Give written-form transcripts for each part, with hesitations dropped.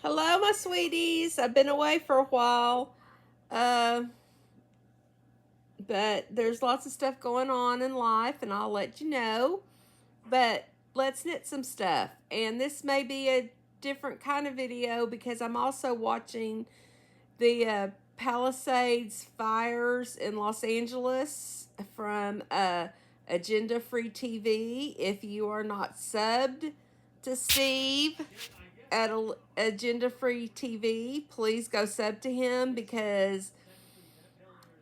Hello, my sweeties. I've been away for a while, uh, but there's lots of stuff going on in life, and I'll let you know. But let's knit some stuff. And this may be a different kind of video because I'm also watching the Palisades fires in Los Angeles from Agenda Free TV. If you are not subbed to Steve at Agenda Free TV, please go sub to him because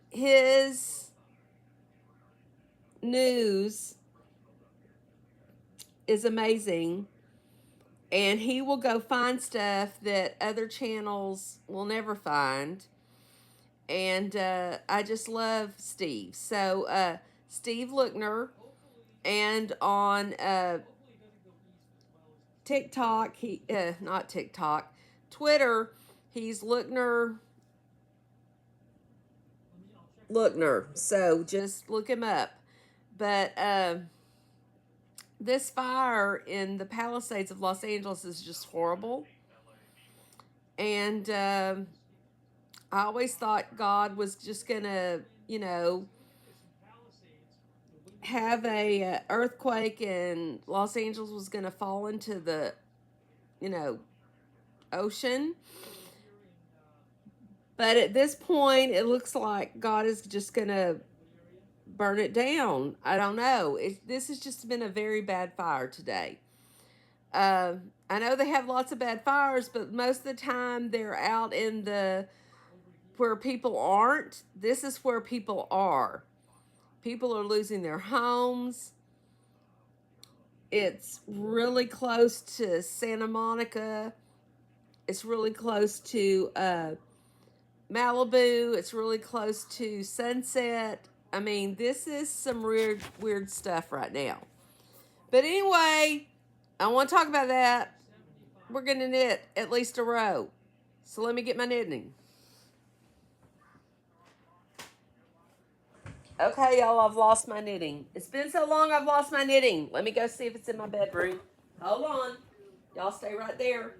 his news is amazing, and he will go find stuff that other channels will never find. And I just love Steve. So, Steve Lookner, and on TikTok, not TikTok, Twitter, he's Lookner. So just look him up. But this fire in the Palisades of Los Angeles is just horrible. And I always thought God was just going to, have a earthquake and Los Angeles was going to fall into the, you know, ocean. But at this point, it looks like God is just going to burn it down. I don't know. This has just been a very bad fire today. I know they have lots of bad fires, but most of the time they're out in the where people aren't. This is where people are. People are losing their homes. It's really close to Santa Monica. It's really close to Malibu. It's really close to Sunset. I mean, this is some weird stuff right now. But anyway, I want to talk about that. We're going to knit at least a row. So let me get my knitting. Okay, y'all, I've lost my knitting. It's been so long I've lost my knitting. Let me go see if it's in my bedroom. Hold on. Y'all stay right there.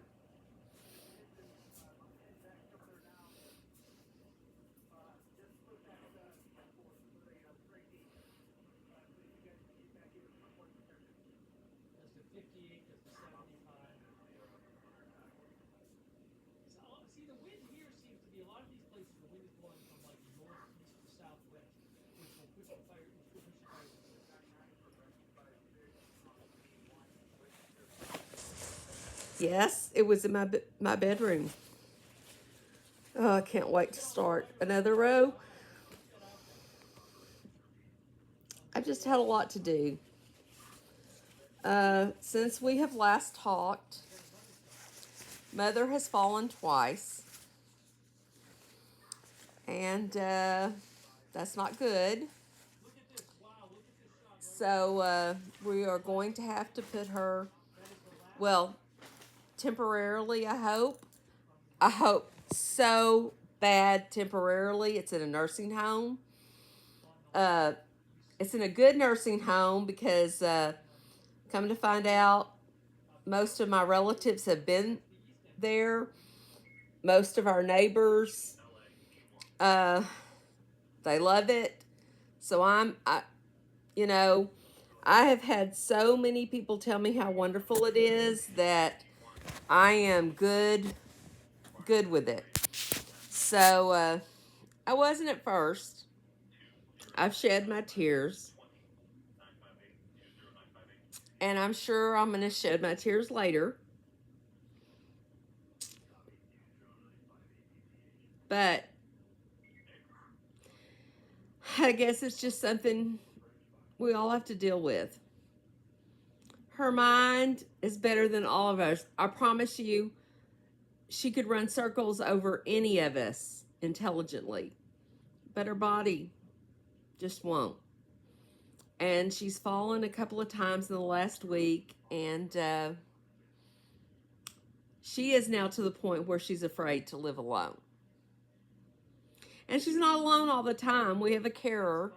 Yes, it was in my bedroom. Oh, I can't wait to start another row. I've just had a lot to do. Since we have last talked, Mother has fallen twice, and that's not good. So we are going to have to put her, well, temporarily, I hope. I hope so bad temporarily. It's in a nursing home. Uh, it's in a good nursing home because, come to find out, most of my relatives have been there. Most of our neighbors, uh, they love it. So you know, I have had so many people tell me how wonderful it is that I am good with it. So I wasn't at first. I've shed my tears, and I'm sure I'm going to shed my tears later. But I guess it's just something we all have to deal with. Her mind is better than all of us. I promise you, she could run circles over any of us intelligently, but her body just won't. And she's fallen a couple of times in the last week, and she is now to the point where she's afraid to live alone. And she's not alone all the time. We have a carer,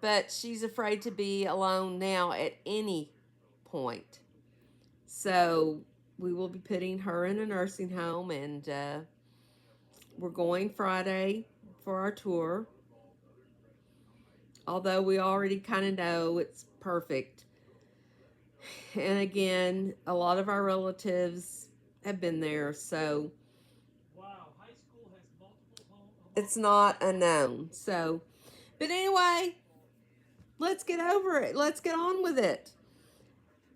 but she's afraid to be alone now at any point. So we will be putting her in a nursing home, and we're going Friday for our tour. Although we already kind of know it's perfect. And again, a lot of our relatives have been there, so it's not unknown. So, but anyway, let's get over it. Let's get on with it.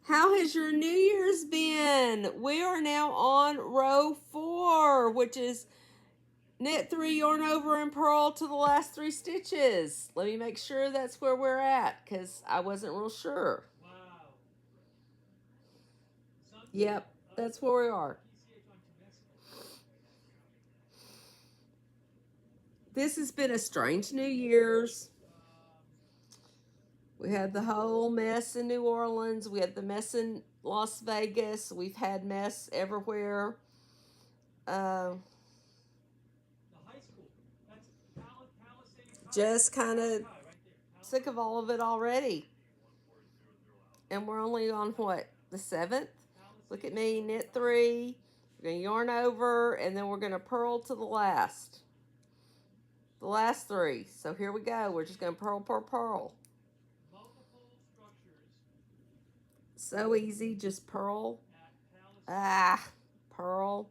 How has your New Year's been? We are now on row 4, which is knit 3, yarn over, and purl to the last 3 stitches. Let me make sure that's where we're at, because I wasn't real sure. Yep, that's where we are. This has been a strange New Year's. We had the whole mess in New Orleans. We had the mess in Las Vegas. We've had mess everywhere. Just kind of sick of all of it already. And we're only on what? The 7th? Look at me, knit 3. We're going to yarn over, and then we're going to purl to the last. The last 3. So here we go. We're just going to purl, purl, purl. So easy, just purl. Purl.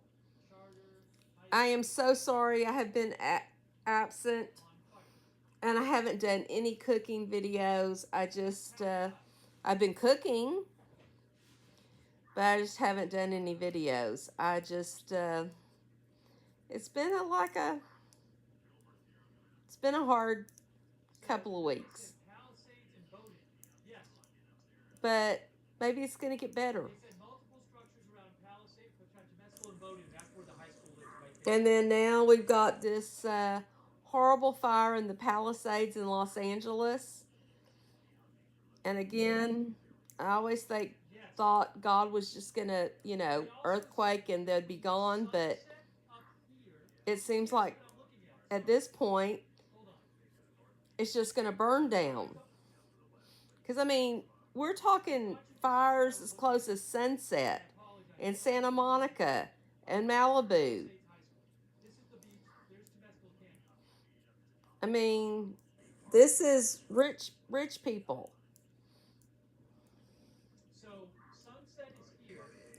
I am so sorry I have been absent, and I haven't done any cooking videos. I've been cooking, but I just haven't done any videos. It's been a hard couple of weeks, but maybe it's going to get better. And then now we've got this horrible fire in the Palisades in Los Angeles. And again, I always thought God was just going to, earthquake and they'd be gone. But it seems like at this point, it's just going to burn down. Because, we're talking fires as close as Sunset in Santa Monica and Malibu. This is rich people.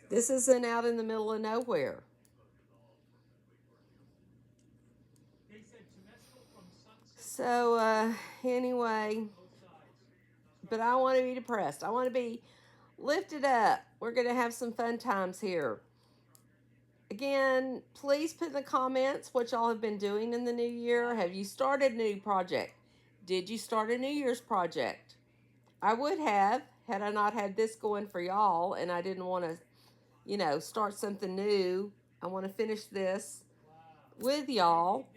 This isn't out in the middle of nowhere. So, anyway, but I want to be depressed. I want to be lifted up. We're going to have some fun times here. Again, please put in the comments what y'all have been doing in the new year. Have you started a new project? Did you start a New Year's project? I would have, had I not had this going for y'all, and I didn't want to, start something new. I want to finish this with y'all.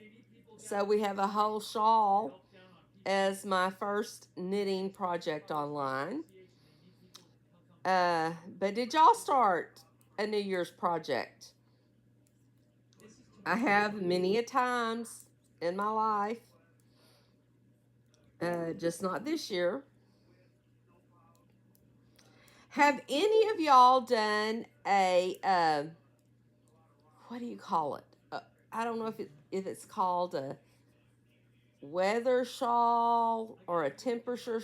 So we have a whole shawl as my first knitting project online. But did y'all start a New Year's project? I have many a times in my life. Just not this year. Have any of y'all done a, what do you call it? I don't know if it's called a weather shawl or a temperature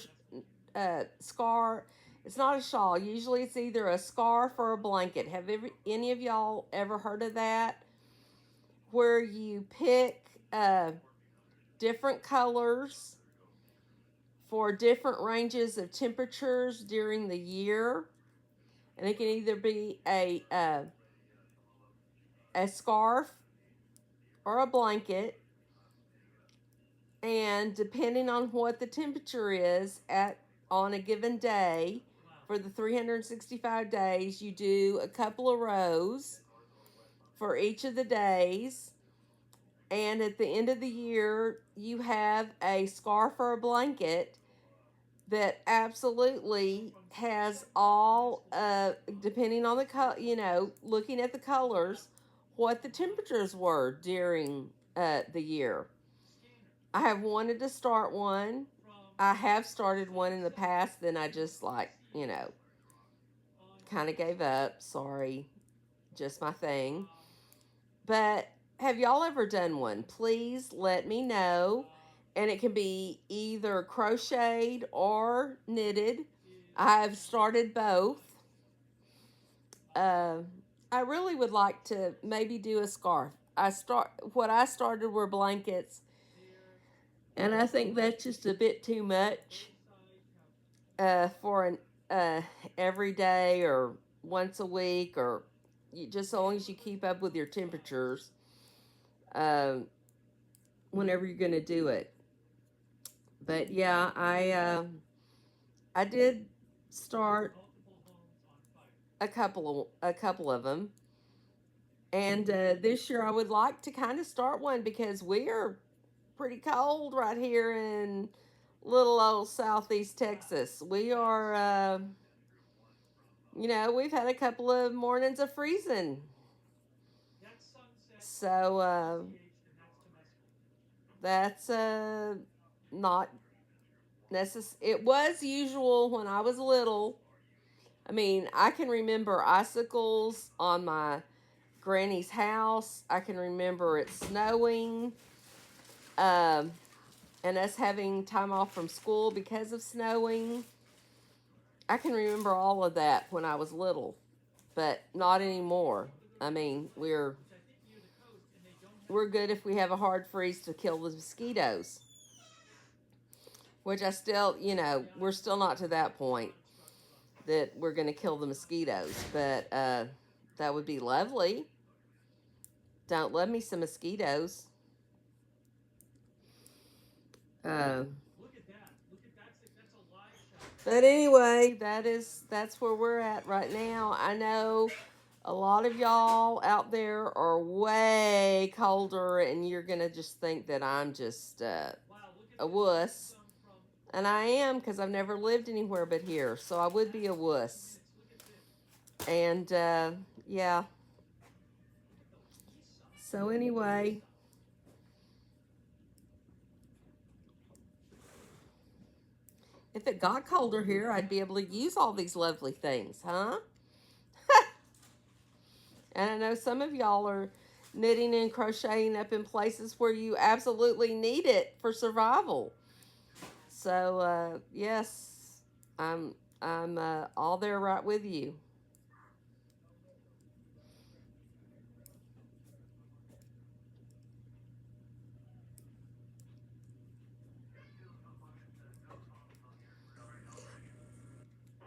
scarf. It's not a shawl. Usually it's either a scarf or a blanket. Have any of y'all ever heard of that? Where you pick different colors for different ranges of temperatures during the year. And it can either be a scarf or a blanket. And depending on what the temperature is on a given day, for the 365 days, you do a couple of rows for each of the days. And at the end of the year, you have a scarf or a blanket that absolutely has all, depending on the color, looking at the colors, what the temperatures were during the year. I have wanted to start one. I have started one in the past, then I just kind of gave up. Sorry. just my thing. But have y'all ever done one? Please let me know. And it can be either crocheted or knitted. I've started both. Uh, I really would like to maybe do a scarf. What I started were blankets, and I think that's just a bit too much for an uh, every day or once a week, or just so long as you keep up with your temperatures uh, whenever you're going to do it. But yeah, I did start a couple of them, and this year I would like to kind of start one because we are pretty cold right here in little old southeast Texas. We are, we've had a couple of mornings of freezing. So that's not necessary. It was usual when I was little. I mean, I can remember icicles on my granny's house. I can remember it snowing. Um, and us having time off from school because of snowing. I can remember all of that when I was little, but not anymore. I mean, we're good if we have a hard freeze to kill the mosquitoes, which I still, we're still not to that point that we're going to kill the mosquitoes, but that would be lovely. Don't love me some mosquitoes. Uh, but anyway, that's where we're at right now. I know a lot of y'all out there are way colder, and you're gonna just think that I'm just a wuss, and I am because I've never lived anywhere but here, so I would be a wuss. And yeah. So anyway, if it got colder here, I'd be able to use all these lovely things, huh? And I know some of y'all are knitting and crocheting up in places where you absolutely need it for survival. So yes, I'm all there right with you.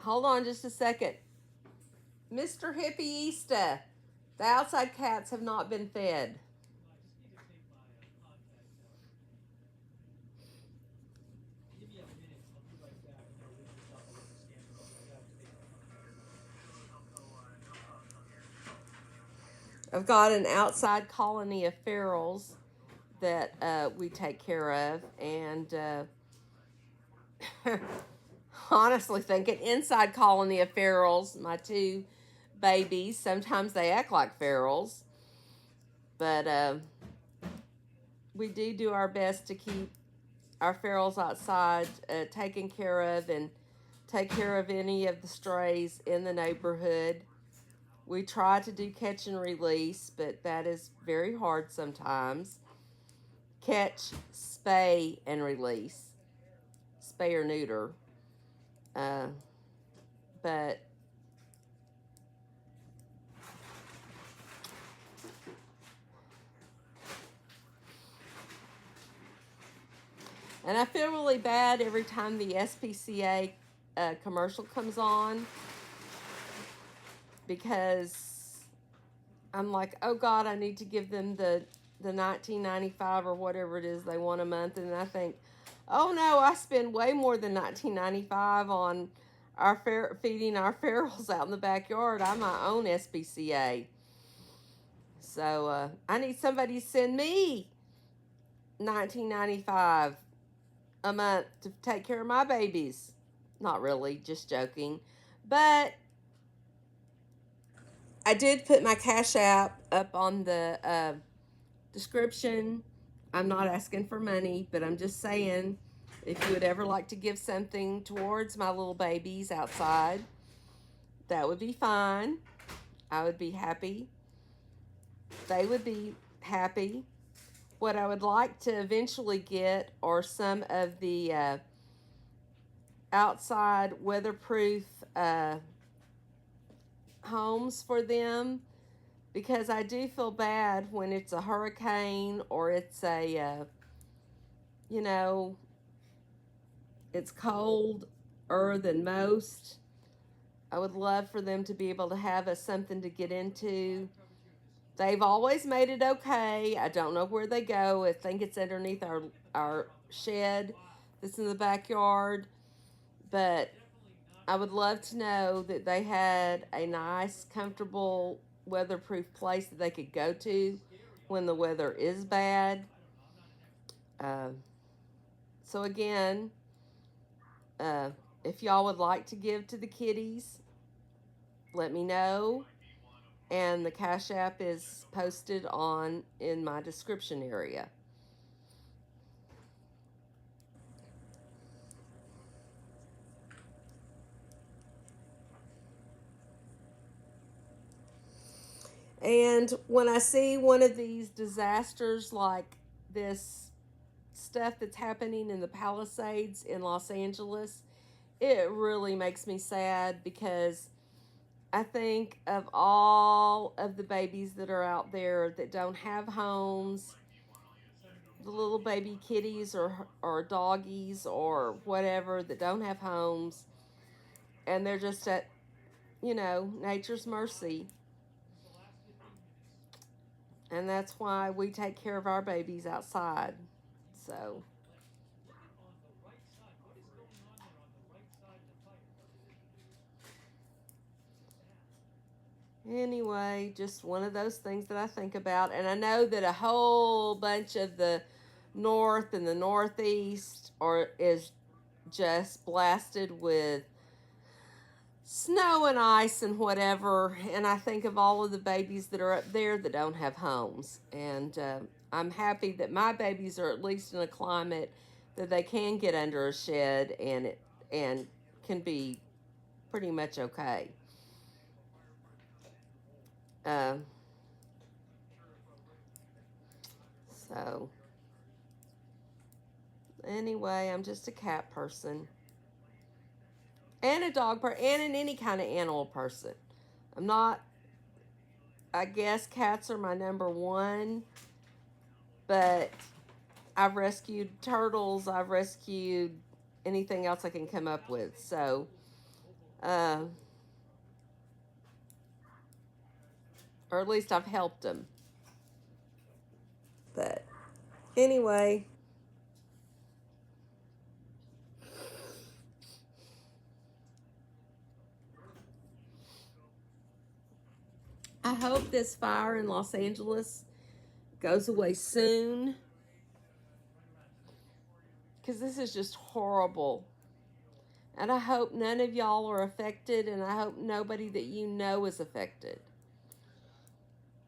Hold on just a second, Mr. Hippie Easter. The outside cats have not been fed. I've got an outside colony of ferals that we take care of, and honestly think an inside colony of ferals. My two babies, sometimes they act like ferals, but we do our best to keep our ferals outside, taken care of, and take care of any of the strays in the neighborhood. We try to do catch and release, but that is very hard sometimes. Catch, spay, and release. Spay or neuter. Uh, but and I feel really bad every time the SPCA commercial comes on because I'm like, oh God, I need to give them the 19.95 or whatever it is they want a month, and I think, oh no, I spend way more than 19.95 on feeding our ferals out in the backyard. I'm my own SPCA, so I need somebody to send me 19.95 a month to take care of my babies. Not really, just joking. But I did put my Cash App up on the description. I'm not asking for money, but I'm just saying if you would ever like to give something towards my little babies outside, that would be fine. I would be happy. they would be happy. What I would like to eventually get are some of the outside weatherproof homes for them, because I do feel bad when it's a hurricane or it's a, you know, it's colder than most. I would love for them to be able to have something to get into. They've always made it okay. I don't know where they go. I think it's underneath our shed that's in the backyard. But I would love to know that they had a nice, comfortable, weatherproof place that they could go to when the weather is bad. Uh, so, again, uh, if y'all would like to give to the kitties, let me know. And the Cash App is posted on in my description area. And when I see one of these disasters like this stuff that's happening in the Palisades in Los Angeles, it really makes me sad, because I think of all of the babies that are out there that don't have homes, the little baby kitties or doggies or whatever that don't have homes, and they're just at, nature's mercy. And that's why we take care of our babies outside. So, anyway, just one of those things that I think about. And I know that a whole bunch of the north and the northeast is just blasted with snow and ice and whatever. And I think of all of the babies that are up there that don't have homes. And I'm happy that my babies are at least in a climate that they can get under a shed and can be pretty much okay. Uh, so anyway, I'm just a cat person and a dog person and an any kind of animal person. I'm not. I guess cats are my number one, but I've rescued turtles. I've rescued anything else I can come up with. So, uh, or at least I've helped them. But anyway, I hope this fire in Los Angeles goes away soon, because this is just horrible. And I hope none of y'all are affected, and I hope nobody that you know is affected,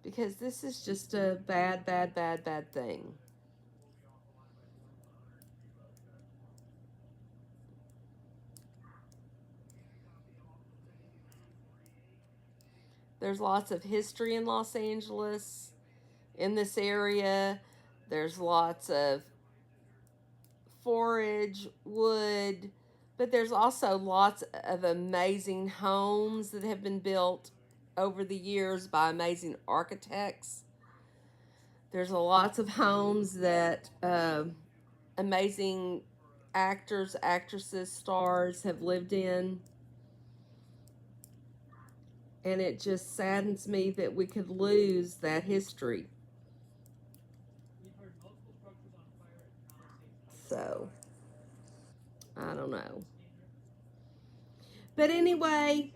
because this is just a bad, bad, bad, bad thing. There's lots of history in Los Angeles, in this area. There's lots of forage, wood, but there's also lots of amazing homes that have been built over the years by amazing architects. There's lots of homes that amazing actors, actresses, stars have lived in. And it just saddens me that we could lose that history. So, I don't know. But anyway,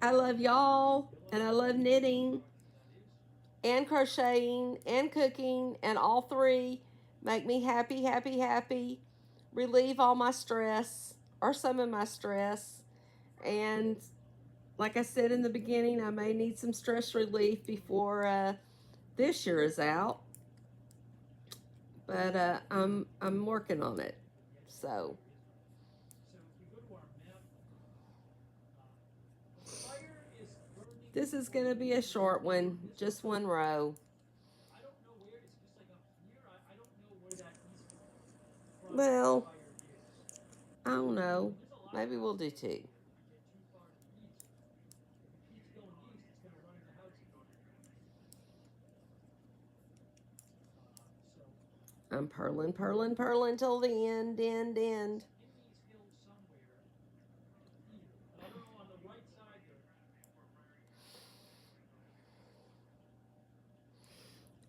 I love y'all, and I love knitting and crocheting and cooking, and all three make me happy, happy, happy, relieve all my stress or some of my stress. And like I said in the beginning, I may need some stress relief before this year is out, but I'm working on it. So, This is going to be a short one, just one row. Well, I don't know. Maybe we'll do two. I'm purling, purling, purling till the end.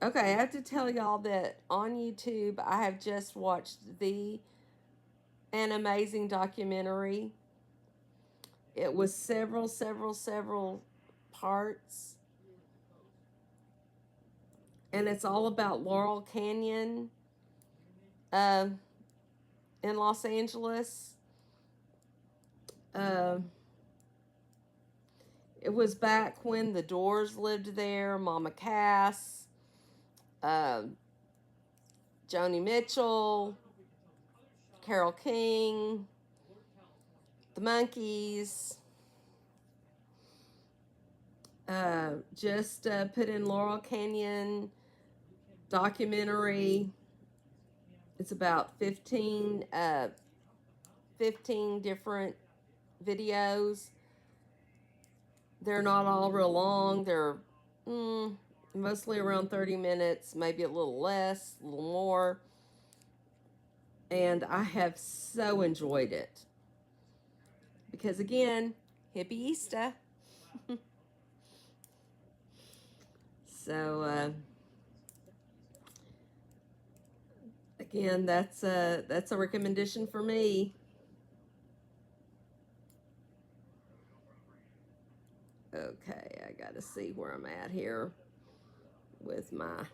Okay, I have to tell y'all that on YouTube, I have just watched an amazing documentary. It was several parts, and it's all about Laurel Canyon uh, in Los Angeles. Uh, it was back when the Doors lived there, Mama Cass, uh, Joni Mitchell, Carole King, the Monkees. Just put in Laurel Canyon documentary. It's about 15 different videos. They're not all real long. They're mostly around 30 minutes, maybe a little less, a little more. And I have so enjoyed it. Because again, hippie Easter. So again, that's a recommendation for me. Okay, I gotta see where I'm at here with my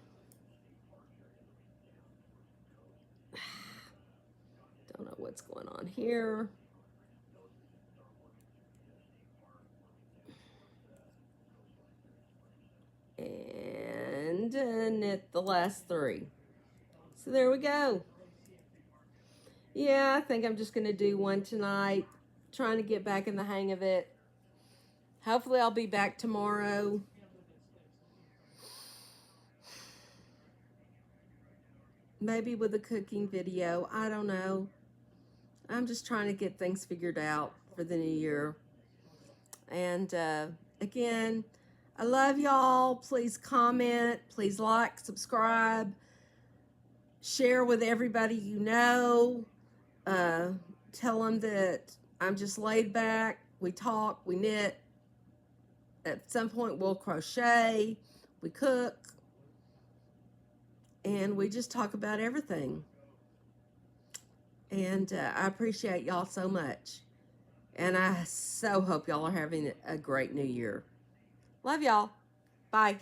don't know what's going on here. And knit the last three. So there we go. Yeah, I think I'm just gonna do one tonight, trying to get back in the hang of it. Hopefully I'll be back tomorrow. Maybe with a cooking video. I don't know. I'm just trying to get things figured out for the new year. And again, I love y'all. Please comment. Please like, subscribe, share with everybody you know. Tell them that I'm just laid back. We talk, we knit. At some point, we'll crochet, we cook, and we just talk about everything. And I appreciate y'all so much. And I so hope y'all are having a great new year. Love y'all. Bye.